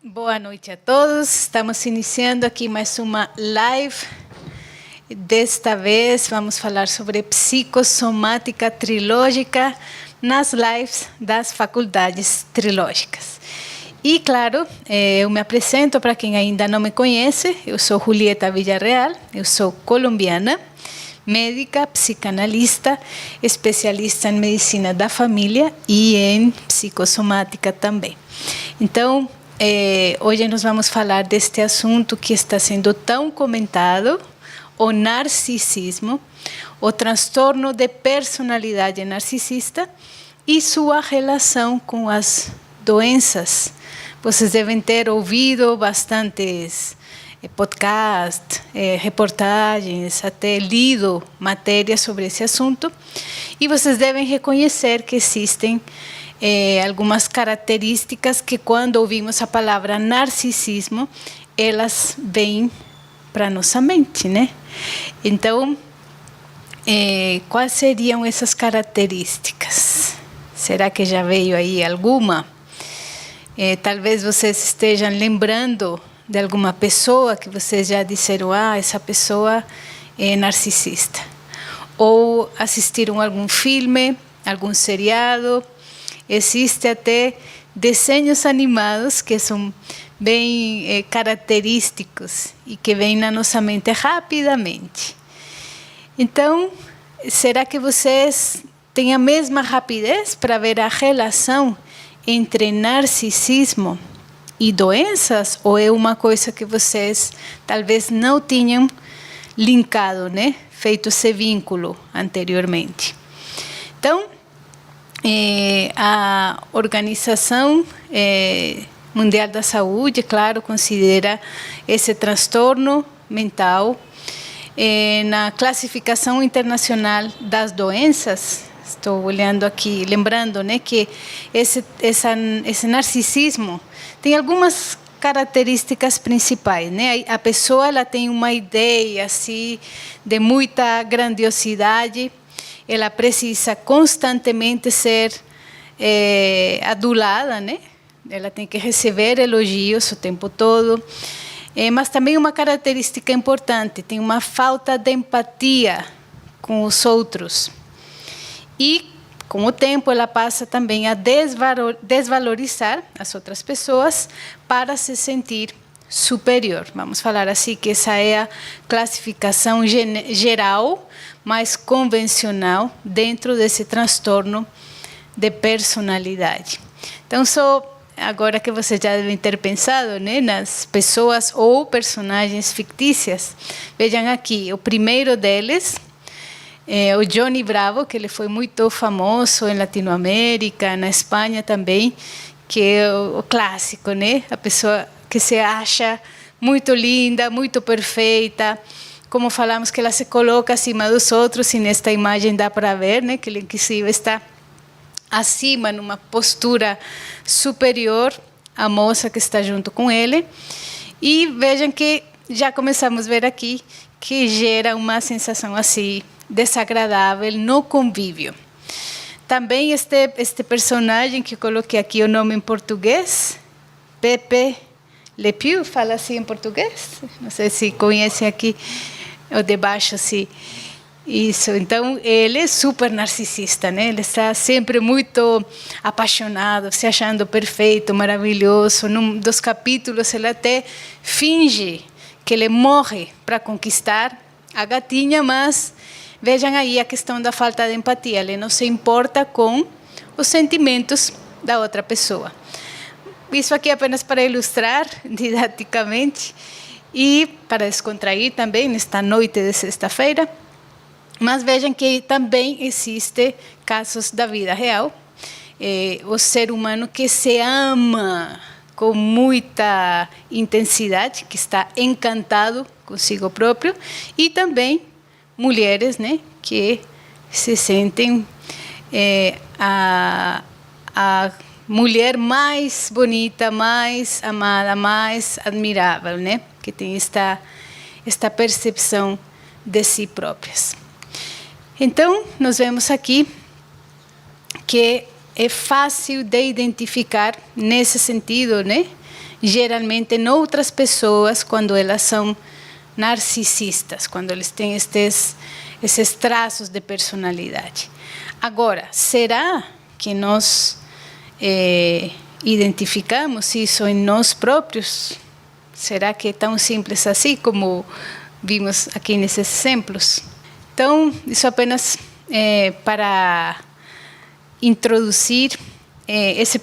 Boa noite a todos. Estamos iniciando aqui mais uma live. Desta vez vamos falar sobre psicossomática trilógica nas lives das faculdades trilógicas. E, claro, eu me apresento para quem ainda não me conhece. Eu sou Julieta Villarreal, eu sou colombiana, médica, psicanalista, especialista em medicina da família e em psicossomática também. Então, hoje nós vamos falar deste assunto que está sendo tão comentado, o narcisismo, o transtorno de personalidade narcisista e sua relação com as doenças. Vocês devem ter ouvido bastantes podcasts, reportagens, até lido matérias sobre esse assunto, e vocês devem reconhecer que existem algumas características que, quando ouvimos a palavra narcisismo, elas vêm para nossa mente, né? Então, quais seriam essas características? Será que já veio aí alguma? Talvez vocês estejam lembrando de alguma pessoa que vocês já disseram, essa pessoa é narcisista. Ou assistiram a algum filme, algum seriado. Existe até desenhos animados que são bem característicos e que vêm na nossa mente rapidamente. Então, será que vocês têm a mesma rapidez para ver a relação entre narcisismo e doenças? Ou é uma coisa que vocês talvez não tinham linkado, né? Feito esse vínculo anteriormente. Então, a Organização Mundial da Saúde, claro, considera esse transtorno mental na classificação internacional das doenças. Estou olhando aqui, lembrando, né, que esse narcisismo tem algumas características principais, né? A pessoa ela tem uma ideia assim de muita grandiosidade. Ela precisa constantemente ser adulada, né? Ela tem que receber elogios o tempo todo. Mas também uma característica importante, tem uma falta de empatia com os outros. E, com o tempo, ela passa também a desvalorizar as outras pessoas para se sentir superior. Vamos falar assim que essa é a classificação geral, mais convencional, dentro desse transtorno de personalidade. Então, agora que vocês já devem ter pensado, né, nas pessoas ou personagens fictícias, vejam aqui, o primeiro deles é o Johnny Bravo, que ele foi muito famoso em Latinoamérica, na Espanha também, que é o clássico, né? A pessoa que se acha muito linda, muito perfeita, como falamos que ela se coloca acima dos outros, e nesta imagem dá para ver, né, que ele inclusive está acima, numa postura superior à moça que está junto com ele. E vejam que já começamos a ver aqui que gera uma sensação assim desagradável no convívio. Também este personagem que eu coloquei aqui o nome em português, Pepe Le Pew, fala assim em português? Não sei se conhecem aqui o de baixo, assim. Isso, então ele é super narcisista, né? Ele está sempre muito apaixonado, se achando perfeito, maravilhoso. Num dos capítulos ele até finge que ele morre para conquistar a gatinha, mas vejam aí a questão da falta de empatia. Ele não se importa com os sentimentos da outra pessoa. Isso aqui é apenas para ilustrar didaticamente e para descontrair também nesta noite de sexta-feira. Mas vejam que também existem casos da vida real. O ser humano que se ama com muita intensidade, que está encantado consigo próprio, e também mulheres, né, que se sentem a mulher mais bonita, mais amada, mais admirável, né, que tem esta percepção de si próprias. Então, nós vemos aqui que é fácil de identificar nesse sentido, né? geralmente em outras pessoas quando elas são narcisistas, quando eles têm esses traços de personalidade. Agora, será que nós identificamos isso em nós próprios? Será que é tão simples assim como vimos aqui nesses exemplos? Então, isso apenas para introduzir essa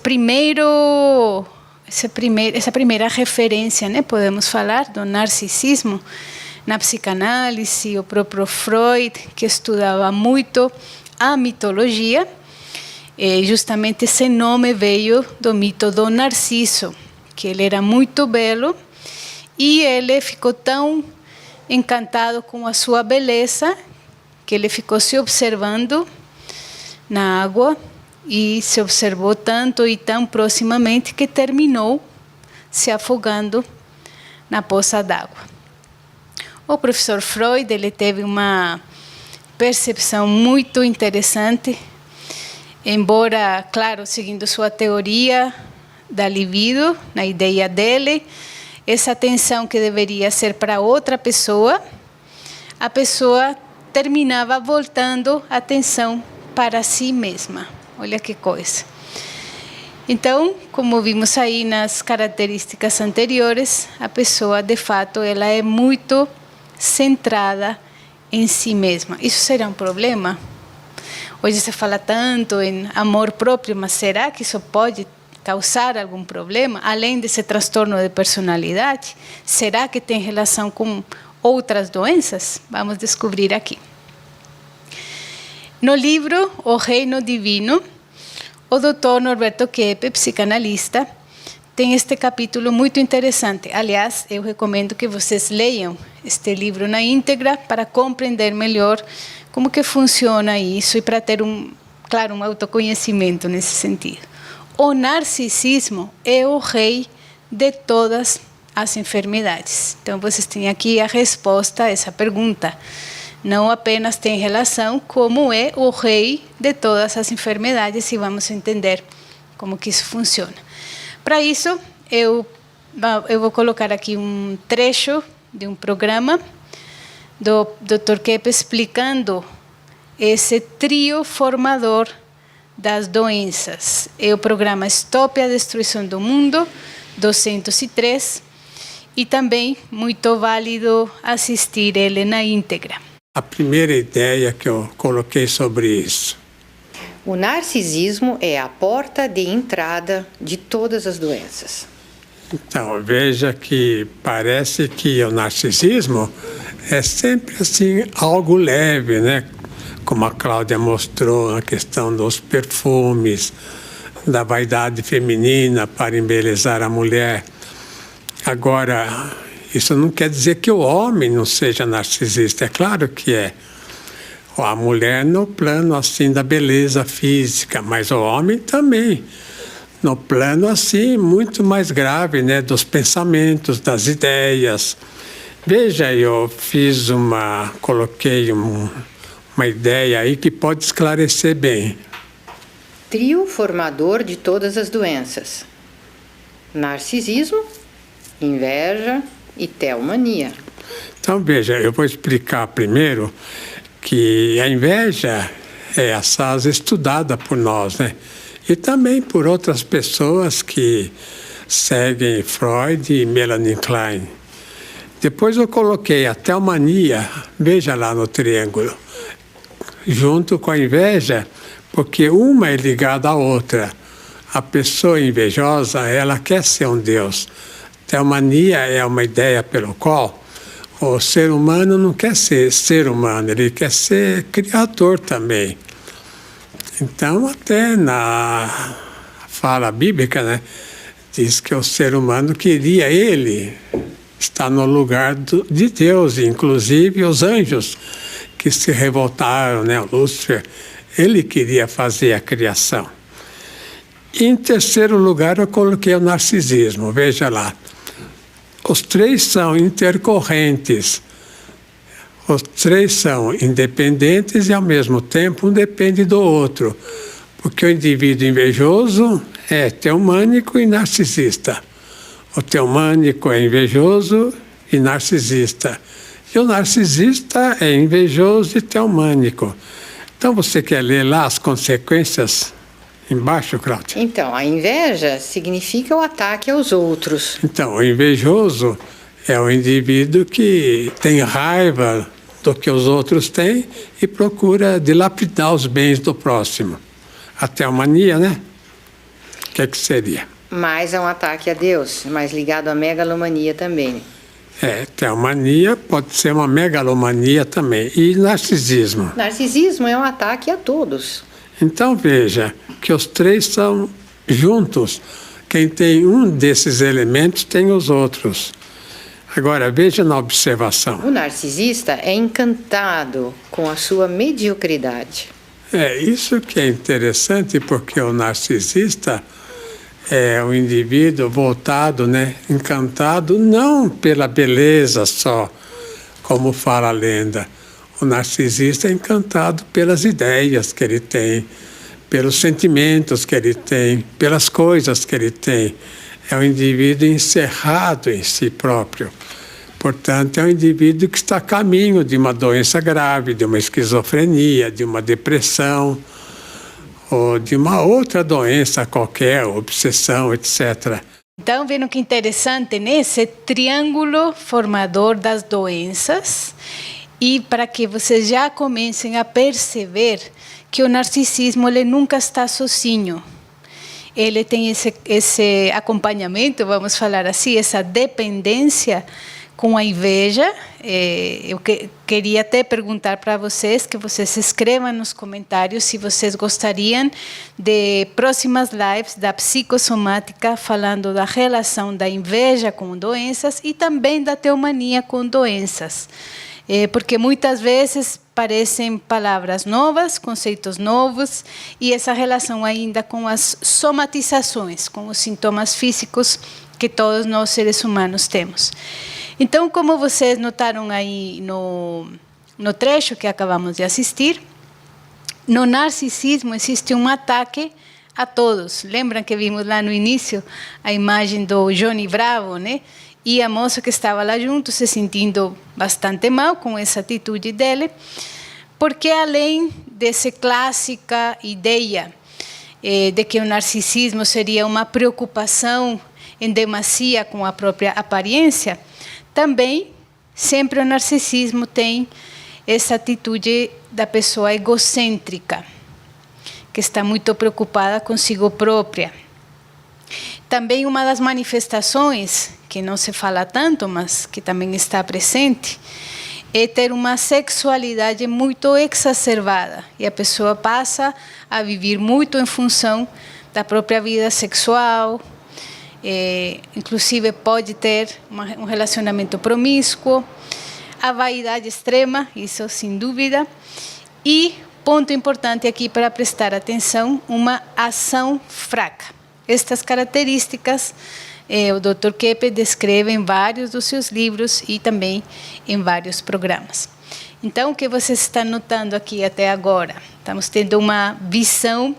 primeira referência, né? Podemos falar do narcisismo na psicanálise. O próprio Freud, que estudava muito a mitologia, justamente esse nome veio do mito do Narciso, que ele era muito belo e ele ficou tão encantado com a sua beleza que ele ficou se observando na água e se observou tanto e tão proximamente que terminou se afogando na poça d'água. O professor Freud, ele teve uma percepção muito interessante, embora, claro, seguindo sua teoria da libido, na ideia dele, essa atenção que deveria ser para outra pessoa, a pessoa terminava voltando a atenção para si mesma. Olha que coisa. Então, como vimos aí nas características anteriores, a pessoa, de fato, ela é muito centrada em si mesma. Isso será um problema? Hoje se fala tanto em amor próprio, mas será que isso pode causar algum problema? Além desse transtorno de personalidade, será que tem relação com outras doenças? Vamos descobrir aqui. No livro O Reino Divino, o Dr. Norberto Keppe, psicanalista, tem este capítulo muito interessante. Aliás, eu recomendo que vocês leiam este livro na íntegra para compreender melhor como que funciona isso e para ter um autoconhecimento nesse sentido. O narcisismo é o rei de todas as enfermidades. Então, vocês têm aqui a resposta a essa pergunta. Não apenas tem relação, como é o rei de todas as enfermidades, e vamos entender como que isso funciona. Para isso, eu vou colocar aqui um trecho de um programa do Dr. Keppe explicando esse trio formador das doenças. É o programa Stop a Destruição do Mundo, 203, e também muito válido assistir ele na íntegra. A primeira ideia que eu coloquei sobre isso. O narcisismo é a porta de entrada de todas as doenças. Então, veja que parece que o narcisismo é sempre assim algo leve, né? Como a Cláudia mostrou na questão dos perfumes, da vaidade feminina para embelezar a mulher. Agora, isso não quer dizer que o homem não seja narcisista, é claro que é. A mulher no plano assim da beleza física, mas o homem também. No plano assim muito mais grave, né, dos pensamentos, das ideias. Veja, eu coloquei uma ideia aí que pode esclarecer bem. Trio formador de todas as doenças: narcisismo, inveja e teomania. Então, veja, eu vou explicar primeiro que a inveja é assaz estudada por nós, né? E também por outras pessoas que seguem Freud e Melanie Klein. Depois eu coloquei a teomania, veja lá no triângulo, junto com a inveja, porque uma é ligada à outra. A pessoa invejosa, ela quer ser um Deus. Teomania é uma ideia pelo qual o ser humano não quer ser humano, ele quer ser criador também. Então, até na fala bíblica, né, diz que o ser humano queria ele estar no lugar de Deus, inclusive os anjos que se revoltaram, né, o Lúcifer, ele queria fazer a criação. E, em terceiro lugar, eu coloquei o narcisismo, veja lá. Os três são intercorrentes, os três são independentes e, ao mesmo tempo, um depende do outro, porque o indivíduo invejoso é teomânico e narcisista. O teomânico é invejoso e narcisista. E o narcisista é invejoso e teomânico. Então, você quer ler lá as consequências embaixo, Cláudia? Então, a inveja significa o ataque aos outros. Então, o invejoso é o indivíduo que tem raiva do que os outros têm e procura dilapidar os bens do próximo. A teomania, né? O que seria? Mas é um ataque a Deus, mais ligado à megalomania também. Teomania pode ser uma megalomania também. E narcisismo? Narcisismo é um ataque a todos. Então veja que os três são juntos. Quem tem um desses elementos tem os outros. Agora veja na observação. O narcisista é encantado com a sua mediocridade. Isso que é interessante, porque o narcisista é um indivíduo voltado, encantado não pela beleza só, como fala a lenda. O narcisista é encantado pelas ideias que ele tem, pelos sentimentos que ele tem, pelas coisas que ele tem. É um indivíduo encerrado em si próprio. Portanto, é um indivíduo que está a caminho de uma doença grave, de uma esquizofrenia, de uma depressão, ou de uma outra doença qualquer, obsessão, etc. Então, vendo que interessante, né? Esse triângulo formador das doenças, e para que vocês já comecem a perceber que o narcisismo ele nunca está sozinho. Ele tem esse acompanhamento, vamos falar assim, essa dependência com a inveja. Eu queria até perguntar para vocês, que vocês escrevam nos comentários se vocês gostariam de próximas lives da psicossomática falando da relação da inveja com doenças e também da teomania com doenças. Porque muitas vezes parecem palavras novas, conceitos novos, e essa relação ainda com as somatizações, com os sintomas físicos que todos nós seres humanos temos. Então, como vocês notaram aí no trecho que acabamos de assistir, no narcisismo existe um ataque a todos. Lembram que vimos lá no início a imagem do Johnny Bravo, né? E a moça que estava lá junto se sentindo bastante mal com essa atitude dele, porque além dessa clássica ideia de que o narcisismo seria uma preocupação em demasia com a própria aparência, também sempre o narcisismo tem essa atitude da pessoa egocêntrica, que está muito preocupada consigo própria. Também uma das manifestações, que não se fala tanto, mas que também está presente, é ter uma sexualidade muito exacerbada. E a pessoa passa a viver muito em função da própria vida sexual, inclusive pode ter um relacionamento promíscuo, a vaidade extrema, isso sem dúvida, e, ponto importante aqui para prestar atenção, uma ação fraca. Estas características o Dr. Keppe descreve em vários dos seus livros e também em vários programas. Então, o que vocês estão notando aqui até agora? Estamos tendo uma visão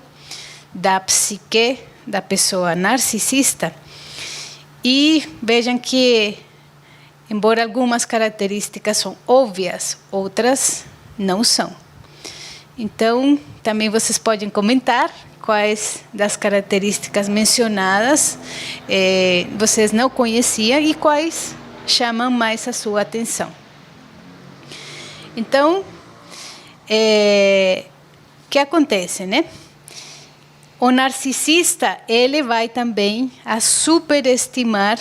da psique da pessoa narcisista e vejam que, embora algumas características são óbvias, outras não são. Então, também vocês podem comentar quais das características mencionadas vocês não conheciam e quais chamam mais a sua atenção. Então, o que acontece, né? O narcisista, ele vai também a superestimar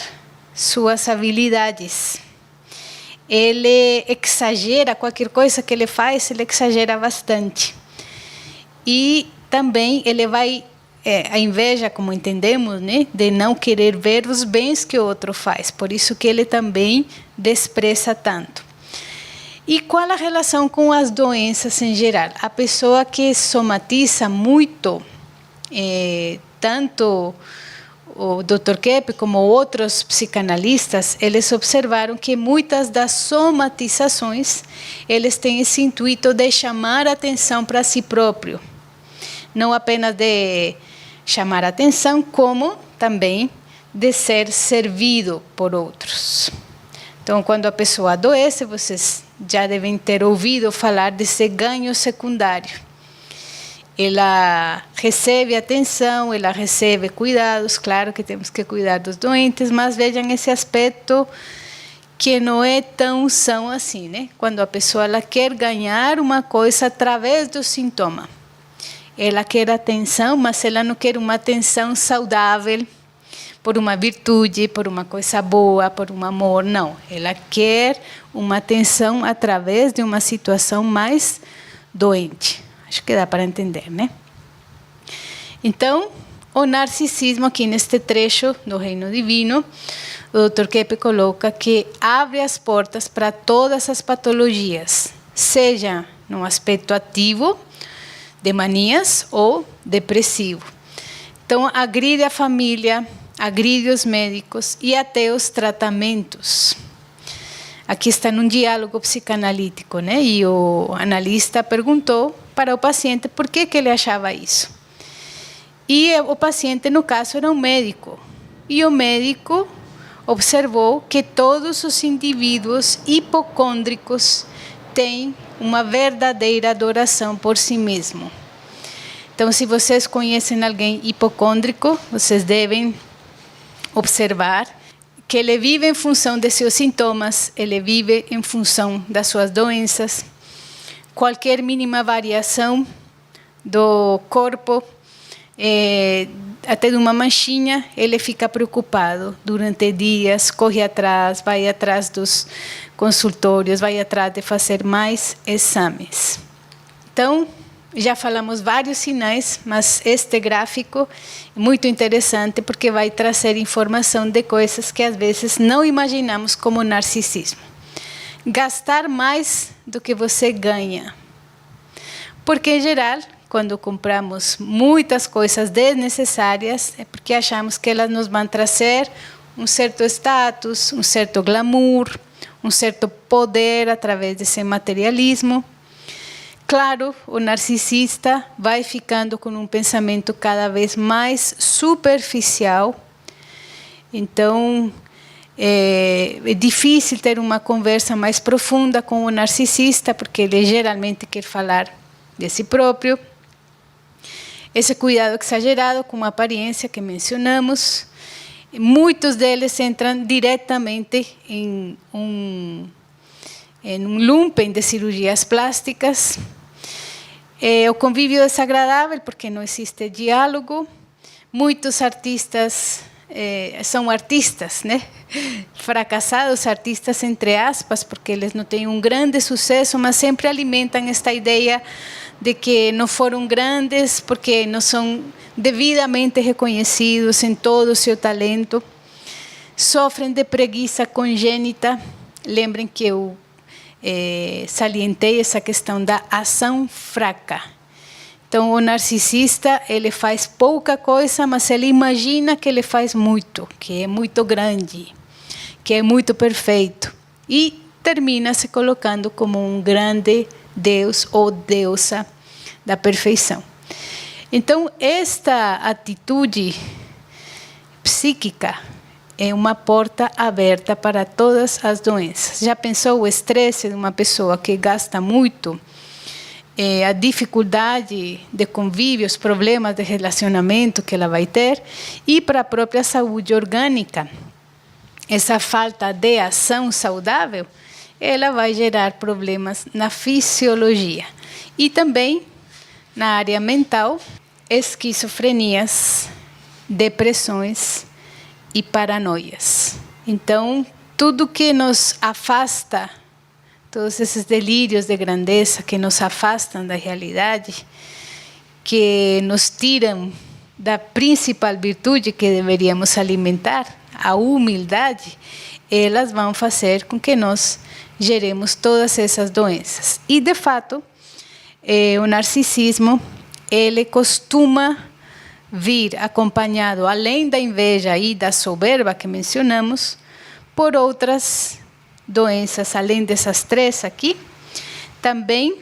suas habilidades. Ele exagera, qualquer coisa que ele faz, ele exagera bastante. E também ele vai, a inveja, como entendemos, né, de não querer ver os bens que o outro faz. Por isso que ele também despreza tanto. E qual a relação com as doenças em geral? A pessoa que somatiza muito, tanto o Dr. Keppe como outros psicanalistas, eles observaram que muitas das somatizações, eles têm esse intuito de chamar a atenção para si próprio. Não apenas de chamar a atenção, como também de ser servido por outros. Então, quando a pessoa adoece, vocês já devem ter ouvido falar desse ganho secundário. Ela recebe atenção, ela recebe cuidados, claro que temos que cuidar dos doentes, mas vejam esse aspecto que não é tão são assim, né? Quando a pessoa ela quer ganhar uma coisa através do sintoma. Ela quer atenção, mas ela não quer uma atenção saudável, por uma virtude, por uma coisa boa, por um amor, não. Ela quer uma atenção através de uma situação mais doente. Acho que dá para entender, né? Então, o narcisismo, aqui neste trecho do Reino Divino, o Dr. Keppe coloca que abre as portas para todas as patologias, seja no aspecto ativo, de manias ou depressivo. Então, agride a família, agride os médicos e até os tratamentos. Aqui está num diálogo psicanalítico, né? E o analista perguntou para o paciente por que ele achava isso. E o paciente, no caso, era um médico. E o médico observou que todos os indivíduos hipocôndricos têm uma verdadeira adoração por si mesmo. Então, se vocês conhecem alguém hipocôndrico, vocês devem observar que ele vive em função de seus sintomas, ele vive em função das suas doenças. Qualquer mínima variação do corpo, até de uma manchinha, ele fica preocupado durante dias, corre atrás, vai atrás dos consultórios, vai atrás de fazer mais exames. Então, já falamos vários sinais, mas este gráfico é muito interessante porque vai trazer informação de coisas que às vezes não imaginamos como narcisismo. Gastar mais do que você ganha. Porque, em geral, quando compramos muitas coisas desnecessárias, é porque achamos que elas nos vão trazer um certo status, um certo glamour, um certo poder através desse materialismo. Claro, o narcisista vai ficando com um pensamento cada vez mais superficial. Então, é difícil ter uma conversa mais profunda com o narcisista, porque ele geralmente quer falar de si próprio. Esse cuidado exagerado com a aparência que mencionamos, muitos deles entram diretamente em um lumpen de cirurgias plásticas. O convívio desagradável, porque não existe diálogo. Muitos artistas são artistas, né? Fracassados artistas, entre aspas, porque eles não têm um grande sucesso, mas sempre alimentam esta ideia de que não foram grandes porque não são devidamente reconhecidos em todo o seu talento. Sofrem de preguiça congênita. Lembrem que eu salientei essa questão da ação fraca. Então, o narcisista, ele faz pouca coisa, mas ele imagina que ele faz muito, que é muito grande, que é muito perfeito. E termina se colocando como um grande Deus ou deusa da perfeição. Então, esta atitude psíquica é uma porta aberta para todas as doenças. Já pensou o estresse de uma pessoa que gasta muito? A dificuldade de convívio, os problemas de relacionamento que ela vai ter, e para a própria saúde orgânica, essa falta de ação saudável, ela vai gerar problemas na fisiologia. E também na área mental, esquizofrenias, depressões e paranoias. Então, tudo que nos afasta, todos esses delírios de grandeza que nos afastam da realidade, que nos tiram da principal virtude que deveríamos alimentar, a humildade, elas vão fazer com que nós geremos todas essas doenças. E, de fato, o narcisismo, ele costuma vir acompanhado, além da inveja e da soberba que mencionamos, por outras doenças, além dessas três aqui. Também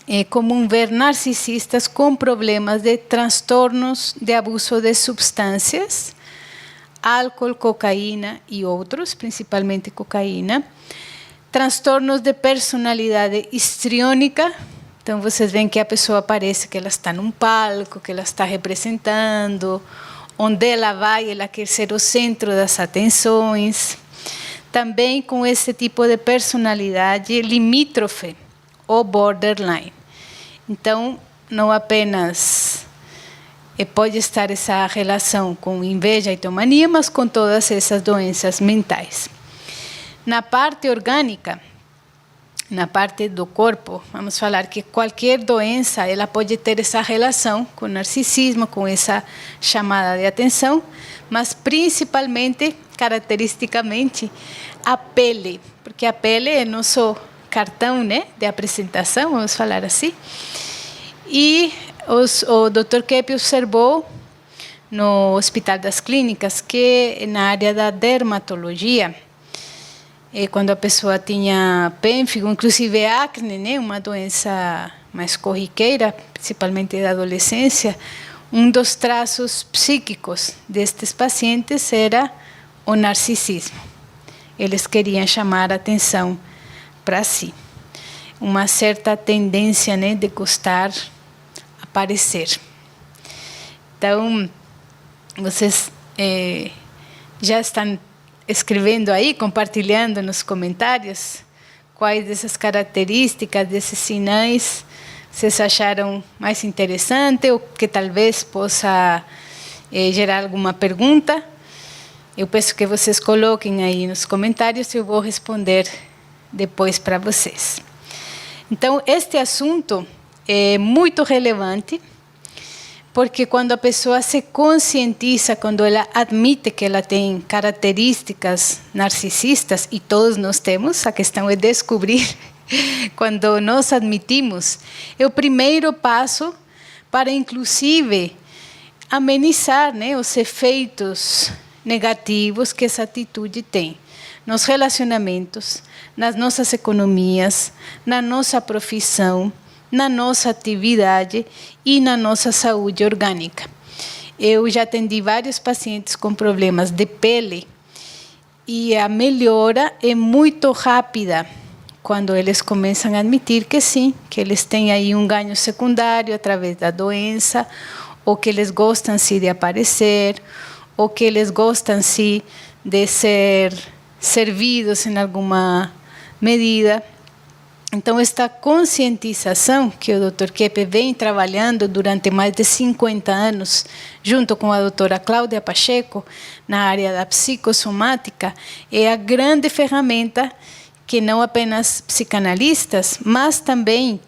é comum ver narcisistas com problemas de transtornos de abuso de substâncias, álcool, cocaína e outros, principalmente cocaína. Transtornos de personalidade histriônica. Então, vocês veem que a pessoa parece que ela está num palco, que ela está representando, onde ela vai, ela quer ser o centro das atenções. Também com esse tipo de personalidade limítrofe ou borderline. Então, não apenas pode estar essa relação com inveja e hitomania, mas com todas essas doenças mentais. Na parte orgânica, na parte do corpo, vamos falar que qualquer doença ela pode ter essa relação com o narcisismo, com essa chamada de atenção, mas principalmente, caracteristicamente, a pele, porque a pele é nosso cartão, né, de apresentação, vamos falar assim. E o Dr. Keppe observou no Hospital das Clínicas que na área da dermatologia, quando a pessoa tinha pênfigo, inclusive acne, né, uma doença mais corriqueira, principalmente da adolescência, um dos traços psíquicos destes pacientes era o narcisismo. Eles queriam chamar a atenção para si. Uma certa tendência, né, de gostar aparecer. Então, vocês já estão escrevendo aí, compartilhando nos comentários, quais dessas características, desses sinais, vocês acharam mais interessante ou que talvez possa gerar alguma pergunta. Eu peço que vocês coloquem aí nos comentários e eu vou responder depois para vocês. Então, este assunto é muito relevante, porque quando a pessoa se conscientiza, quando ela admite que ela tem características narcisistas, e todos nós temos, a questão é descobrir, quando nós admitimos, é o primeiro passo para, inclusive, amenizar, né, os efeitos negativos que essa atitude tem nos relacionamentos, nas nossas economias, na nossa profissão, na nossa atividade e na nossa saúde orgânica. Eu já atendi vários pacientes com problemas de pele e a melhora é muito rápida quando eles começam a admitir que sim, que eles têm aí um ganho secundário através da doença, ou que eles gostam sim de aparecer, ou que eles gostam sim de ser servidos em alguma medida. Então, esta conscientização que o Dr. Keppe vem trabalhando durante mais de 50 anos, junto com a doutora Cláudia Pacheco, na área da psicossomática, é a grande ferramenta que não apenas psicanalistas, mas também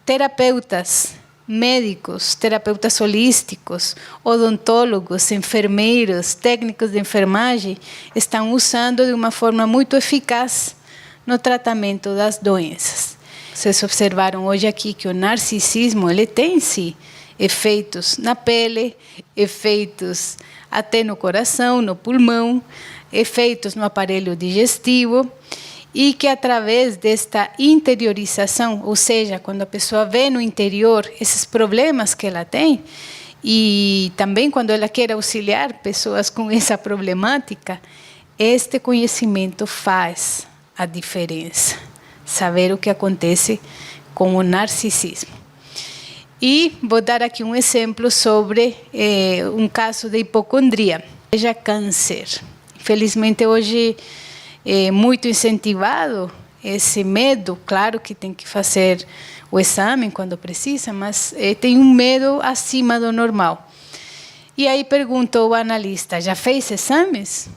terapeutas, médicos, terapeutas holísticos, odontólogos, enfermeiros, técnicos de enfermagem, estão usando de uma forma muito eficaz no tratamento das doenças. Vocês observaram hoje aqui que o narcisismo ele tem sim efeitos na pele, efeitos até no coração, no pulmão, efeitos no aparelho digestivo, e que através desta interiorização, ou seja, quando a pessoa vê no interior esses problemas que ela tem, e também quando ela quer auxiliar pessoas com essa problemática, este conhecimento faz a diferença, saber o que acontece com o narcisismo. E vou dar aqui um exemplo sobre um caso de hipocondria, seja câncer. Infelizmente, hoje é muito incentivado esse medo, claro que tem que fazer o exame quando precisa, mas tem um medo acima do normal. E aí perguntou o analista, já fez exames?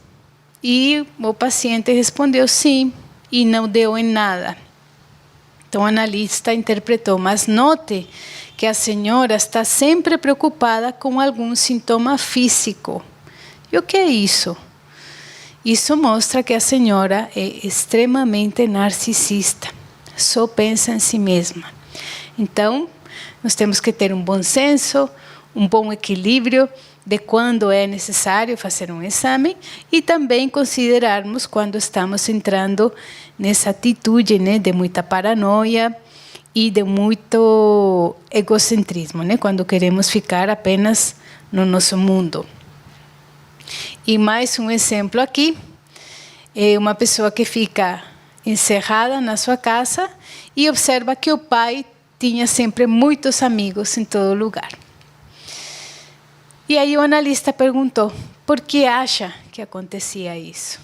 E o paciente respondeu sim, e não deu em nada. Então, o analista interpretou, mas note que a senhora está sempre preocupada com algum sintoma físico. E o que é isso? Isso mostra que a senhora é extremamente narcisista, só pensa em si mesma. Então, nós temos que ter um bom senso, um bom equilíbrio de quando é necessário fazer um exame e também considerarmos quando estamos entrando nessa atitude, né, de muita paranoia e de muito egocentrismo, né, quando queremos ficar apenas no nosso mundo. E mais um exemplo aqui, é uma pessoa que fica encerrada na sua casa e observa que o pai tinha sempre muitos amigos em todo lugar. E aí o analista perguntou, por que acha que acontecia isso?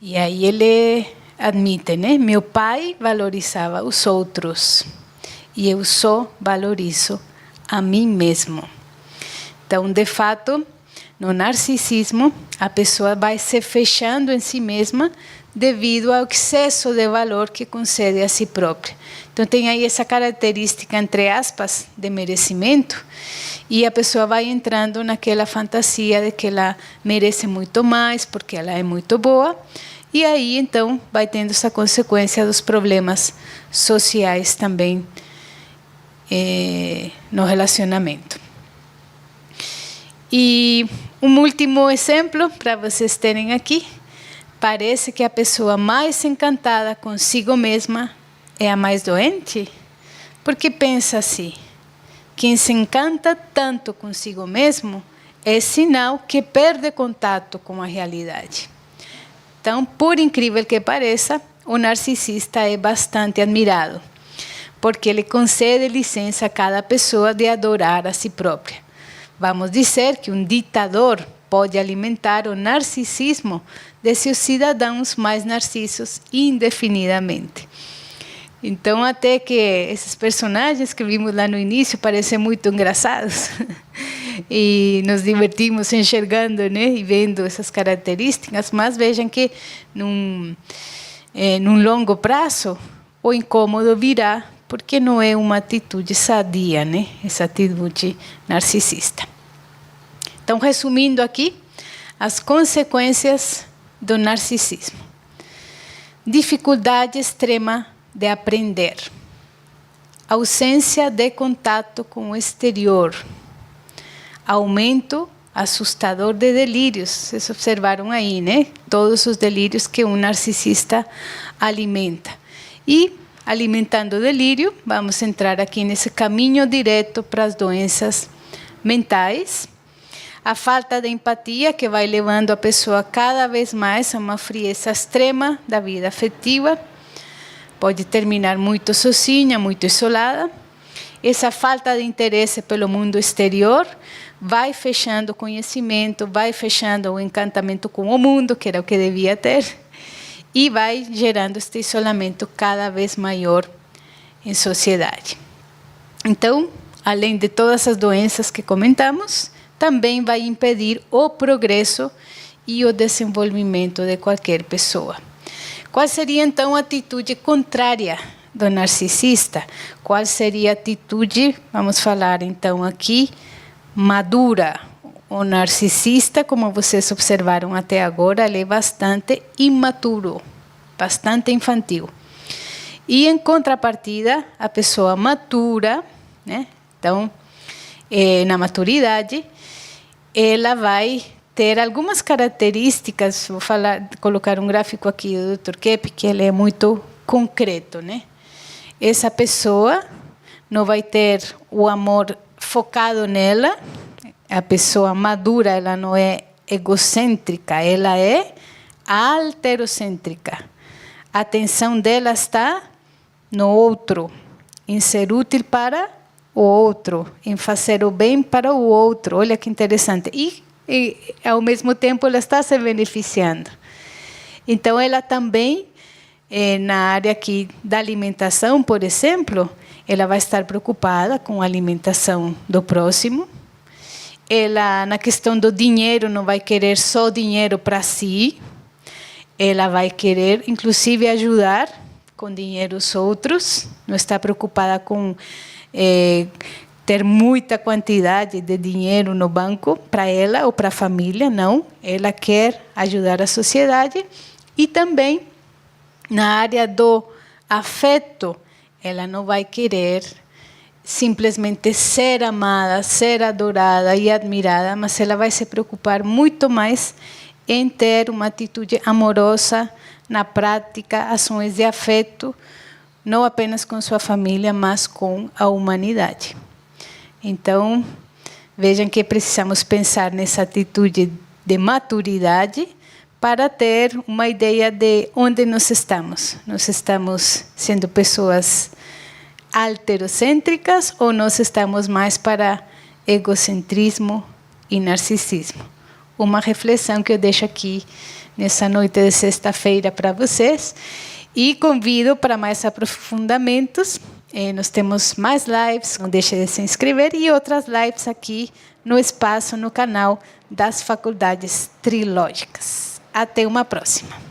E aí ele admite, né? Meu pai valorizava os outros e eu só valorizo a mim mesmo. Então, de fato, no narcisismo, a pessoa vai se fechando em si mesma devido ao excesso de valor que concede a si própria. Então, tem aí essa característica, entre aspas, de merecimento, e a pessoa vai entrando naquela fantasia de que ela merece muito mais, porque ela é muito boa, e aí, então, vai tendo essa consequência dos problemas sociais também no relacionamento. E um último exemplo, para vocês terem aqui, parece que a pessoa mais encantada consigo mesma é a mais doente, porque pensa assim, quem se encanta tanto consigo mesmo é sinal que perde contato com a realidade. Então, por incrível que pareça, o narcisista é bastante admirado, porque ele concede licença a cada pessoa de adorar a si própria. Vamos dizer que um ditador pode alimentar o narcisismo de seus cidadãos mais narcisos indefinidamente. Então, até que esses personagens que vimos lá no início parecem muito engraçados e nos divertimos enxergando, né, e vendo essas características, mas vejam que num longo prazo o incômodo virá, porque não é uma atitude sadia, né, essa atitude narcisista. Então, resumindo aqui, as consequências do narcisismo. Dificuldade extrema de aprender. Ausência de contato com o exterior. Aumento assustador de delírios. Vocês observaram aí, né? Todos os delírios que um narcisista alimenta. E, alimentando o delírio, vamos entrar aqui nesse caminho direto para as doenças mentais. A falta de empatia, que vai levando a pessoa cada vez mais a uma frieza extrema da vida afetiva. Pode terminar muito sozinha, muito isolada. Essa falta de interesse pelo mundo exterior vai fechando o conhecimento, vai fechando o encantamento com o mundo, que era o que devia ter, e vai gerando este isolamento cada vez maior em sociedade. Então, além de todas as doenças que comentamos, também vai impedir o progresso e o desenvolvimento de qualquer pessoa. Qual seria, então, a atitude contrária do narcisista? Qual seria a atitude, vamos falar, então, aqui, madura? O narcisista, como vocês observaram até agora, ele é bastante imaturo, bastante infantil. E, em contrapartida, a pessoa matura, né? Então, na maturidade, ela vai ter algumas características. Vou colocar um gráfico aqui do Dr. Kepp, que ele é muito concreto, né? Essa pessoa não vai ter o amor focado nela. A pessoa madura, ela não é egocêntrica, ela é alterocêntrica. A atenção dela está no outro, em ser útil para o outro, em fazer o bem para o outro. Olha que interessante. E ao mesmo tempo, ela está se beneficiando. Então, ela também, na área aqui da alimentação, por exemplo, ela vai estar preocupada com a alimentação do próximo. Ela, na questão do dinheiro, não vai querer só dinheiro para si. Ela vai querer, inclusive, ajudar com dinheiro os outros. Não está preocupada com ter muita quantidade de dinheiro no banco para ela ou para a família, não. Ela quer ajudar a sociedade. E também, na área do afeto, ela não vai querer simplesmente ser amada, ser adorada e admirada, mas ela vai se preocupar muito mais em ter uma atitude amorosa, na prática, ações de afeto, não apenas com sua família, mas com a humanidade. Então, vejam que precisamos pensar nessa atitude de maturidade para ter uma ideia de onde nós estamos. Nós estamos sendo pessoas alterocêntricas ou nós estamos mais para egocentrismo e narcisismo? Uma reflexão que eu deixo aqui nessa noite de sexta-feira para vocês e convido para mais aprofundamentos. Nós temos mais lives, não deixe de se inscrever, e outras lives aqui no espaço, no canal das Faculdades Trilógicas. Até uma próxima.